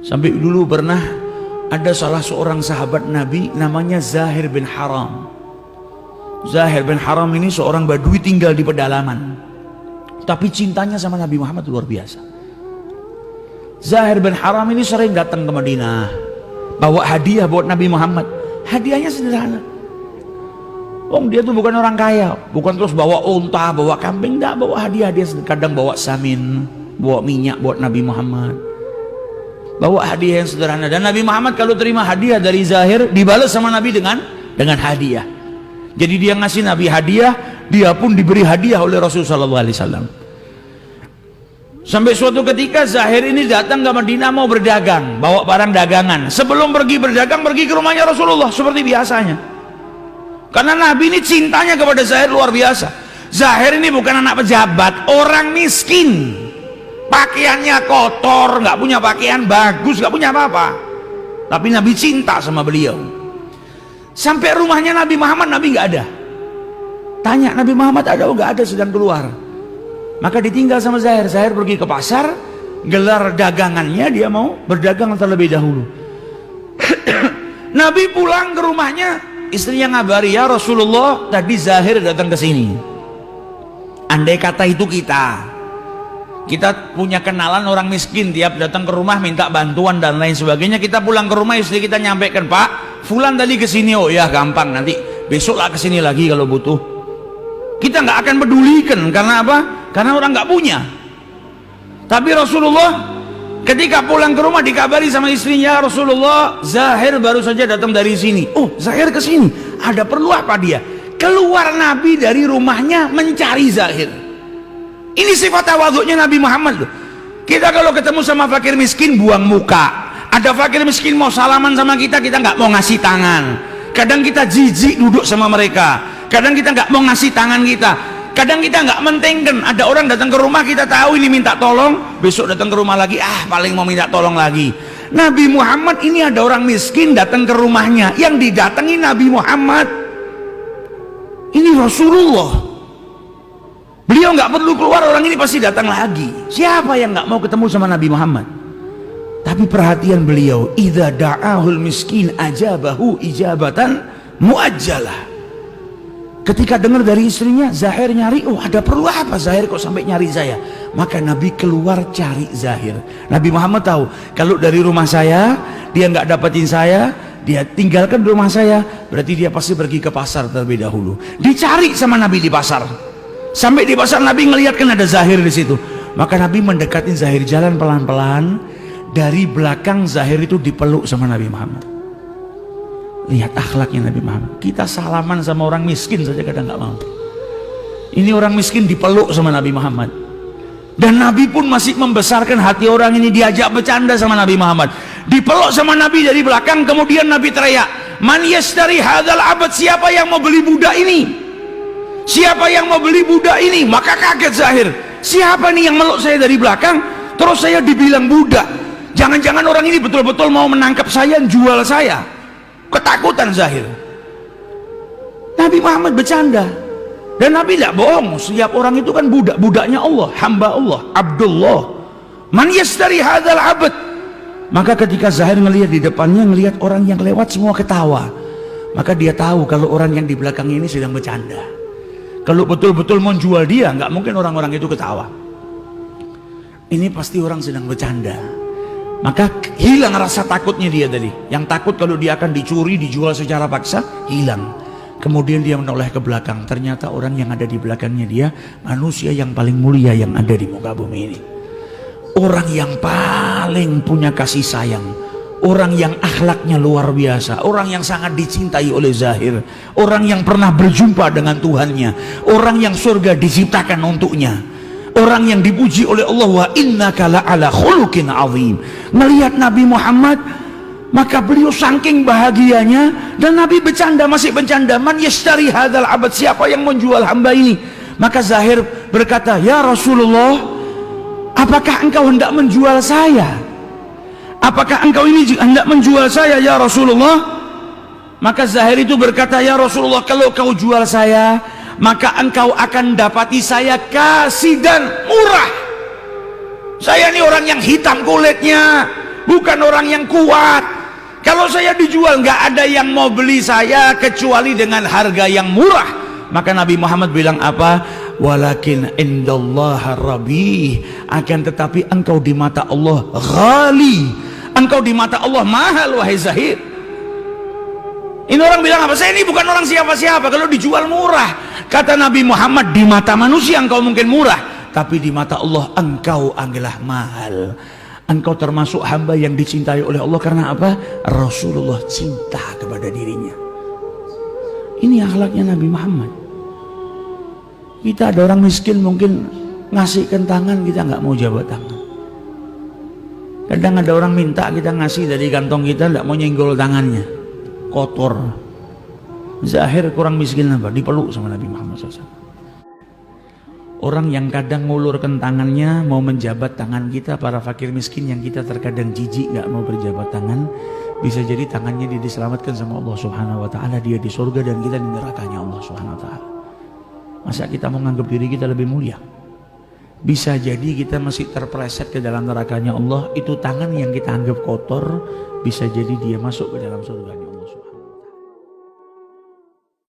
Sampai dulu pernah ada salah seorang sahabat Nabi namanya Zahir bin Haram. Zahir bin Haram ini seorang badui tinggal di pedalaman, tapi cintanya sama Nabi Muhammad luar biasa. Zahir bin Haram ini sering datang ke Madinah, bawa hadiah buat Nabi Muhammad. Hadiahnya sederhana. Dia tuh bukan orang kaya, bukan terus bawa unta, bawa kambing, enggak, bawa hadiah. Dia kadang bawa samin, bawa minyak buat Nabi Muhammad, bawa hadiah yang sederhana. Dan Nabi Muhammad kalau terima hadiah dari Zahir, dibalas sama Nabi dengan hadiah. Jadi dia ngasih Nabi hadiah, dia pun diberi hadiah oleh Rasulullah SAW. Sampai suatu ketika Zahir ini datang ke Madinah mau berdagang, bawa barang dagangan. Sebelum pergi berdagang, pergi ke rumahnya Rasulullah seperti biasanya. Karena Nabi ini cintanya kepada Zahir luar biasa. Zahir ini bukan anak pejabat, orang miskin, pakaiannya kotor, nggak punya pakaian bagus, nggak punya apa-apa, tapi Nabi cinta sama beliau. Sampai rumahnya Nabi Muhammad, Nabi nggak ada. Tanya Nabi Muhammad ada? Oh nggak ada, sedang keluar. Maka ditinggal sama Zahir. Zahir pergi ke pasar, gelar dagangannya, dia mau berdagang terlebih dahulu. Nabi pulang ke rumahnya, istrinya ngabari, ya Rasulullah, tadi Zahir datang ke sini. Andai kata itu kita punya kenalan orang miskin, tiap datang ke rumah minta bantuan dan lain sebagainya, kita pulang ke rumah, istri kita nyampaikan, Pak Fulan tadi ke sini. Oh ya gampang, nanti besoklah ke sini lagi kalau butuh. Kita nggak akan pedulikan. Karena apa? Karena orang nggak punya. Tapi Rasulullah ketika pulang ke rumah dikabari sama istrinya, Rasulullah, Zahir baru saja datang dari sini. Oh, Zahir ke sini, ada perlu apa dia? Keluar Nabi dari rumahnya mencari Zahir. Ini sifat tawadhu'nya Nabi Muhammad loh. Kita kalau ketemu sama fakir miskin buang muka. Ada fakir miskin mau salaman sama kita nggak mau ngasih tangan. Kadang kita jijik duduk sama mereka. Kadang kita nggak mau ngasih tangan kita. Kadang kita nggak mentingkan. Ada orang datang ke rumah, kita tahu ini minta tolong, besok datang ke rumah lagi, paling mau minta tolong lagi. Nabi Muhammad ini ada orang miskin datang ke rumahnya, yang didatangi Nabi Muhammad. Ini Rasulullah. Beliau nggak perlu keluar, orang ini pasti datang lagi. Siapa yang nggak mau ketemu sama Nabi Muhammad? Tapi perhatian beliau, idza da'ahul miskin ajabahu ijabatan muajjalah. Ketika dengar dari istrinya, Zahir nyari, oh ada perlu apa Zahir kok sampai nyari saya? Maka Nabi keluar cari Zahir. Nabi Muhammad tahu, kalau dari rumah saya dia nggak dapetin saya, dia tinggalkan rumah saya, berarti dia pasti pergi ke pasar terlebih dahulu. Dicari sama Nabi di pasar. Sampai di pasar Nabi ngelihat kan ada Zahir di situ. Maka Nabi mendekatin Zahir, jalan pelan-pelan. Dari belakang Zahir itu dipeluk sama Nabi Muhammad. Lihat akhlaknya Nabi Muhammad. Kita salaman sama orang miskin saja kadang nggak mau. Ini orang miskin dipeluk sama Nabi Muhammad. Dan Nabi pun masih membesarkan hati orang ini, diajak bercanda sama Nabi Muhammad. Dipeluk sama Nabi dari belakang, kemudian Nabi teriak, Man yashtari hadzal abad, siapa yang mau beli budak ini? Siapa yang mau beli budak ini? Maka kaget Zahir. Siapa nih yang meluk saya dari belakang? Terus saya dibilang budak. Jangan-jangan orang ini betul-betul mau menangkap saya, jual saya. Ketakutan Zahir. Nabi Muhammad bercanda. Dan Nabi tidak bohong. Setiap orang itu kan budak. Budaknya Allah, hamba Allah, Abdullah. Man yashtari hadzal abad. Maka ketika Zahir ngelihat di depannya, ngelihat orang yang lewat semua ketawa, maka dia tahu kalau orang yang di belakang ini sedang bercanda. Kalau betul-betul mau jual dia, nggak mungkin orang-orang itu ketawa. Ini pasti orang sedang bercanda. Maka hilang rasa takutnya dia tadi. Yang takut kalau dia akan dicuri, dijual secara paksa, hilang. Kemudian dia menoleh ke belakang. Ternyata orang yang ada di belakangnya dia manusia yang paling mulia yang ada di muka bumi ini. Orang yang paling punya kasih sayang, orang yang akhlaknya luar biasa, orang yang sangat dicintai oleh Zahir, orang yang pernah berjumpa dengan Tuhannya, orang yang surga diciptakan untuknya, orang yang dipuji oleh Allah, wa innaka la'ala khuluqin azim. Melihat Nabi Muhammad, maka beliau saking bahagianya, dan Nabi bercanda, masih bercanda, man yashtari hadzal abad, siapa yang menjual hamba ini? Maka Zahir berkata, ya Rasulullah, apakah engkau hendak menjual saya? Apakah engkau ini hendak menjual saya ya Rasulullah? Maka Zahir itu berkata, ya Rasulullah, kalau kau jual saya, maka engkau akan dapati saya kasih dan murah. Saya ini orang yang hitam kulitnya, bukan orang yang kuat. Kalau saya dijual, nggak ada yang mau beli saya kecuali dengan harga yang murah. Maka Nabi Muhammad bilang apa? Walakin indallaha rabih, akan tetapi engkau di mata Allah ghali, engkau di mata Allah mahal wahai Zahid. Ini orang bilang apa? Saya ini bukan orang siapa-siapa kalau dijual murah. Kata Nabi Muhammad, di mata manusia engkau mungkin murah, tapi di mata Allah engkau adalah mahal. Engkau termasuk hamba yang dicintai oleh Allah karena apa? Rasulullah cinta kepada dirinya. Ini akhlaknya Nabi Muhammad. Kita ada orang miskin mungkin ngasihkan tangan, kita nggak mau jabat tangan. Kadang ada orang minta kita ngasih dari kantong kita, nggak mau nyenggol tangannya, kotor. Zahir kurang miskin apa? Dipeluk sama Nabi Muhammad SAW. Orang yang kadang ngulurkan tangannya mau menjabat tangan kita, para fakir miskin yang kita terkadang jijik nggak mau berjabat tangan, bisa jadi tangannya dia diselamatkan sama Allah Subhanahu Wa Taala, dia di surga dan kita di nerakanya Allah Subhanahu Wa Taala. Masa kita mau menganggap diri kita lebih mulia? Bisa jadi kita masih terpeleset ke dalam nerakanya Allah. Itu tangan yang kita anggap kotor, bisa jadi dia masuk ke dalam surga.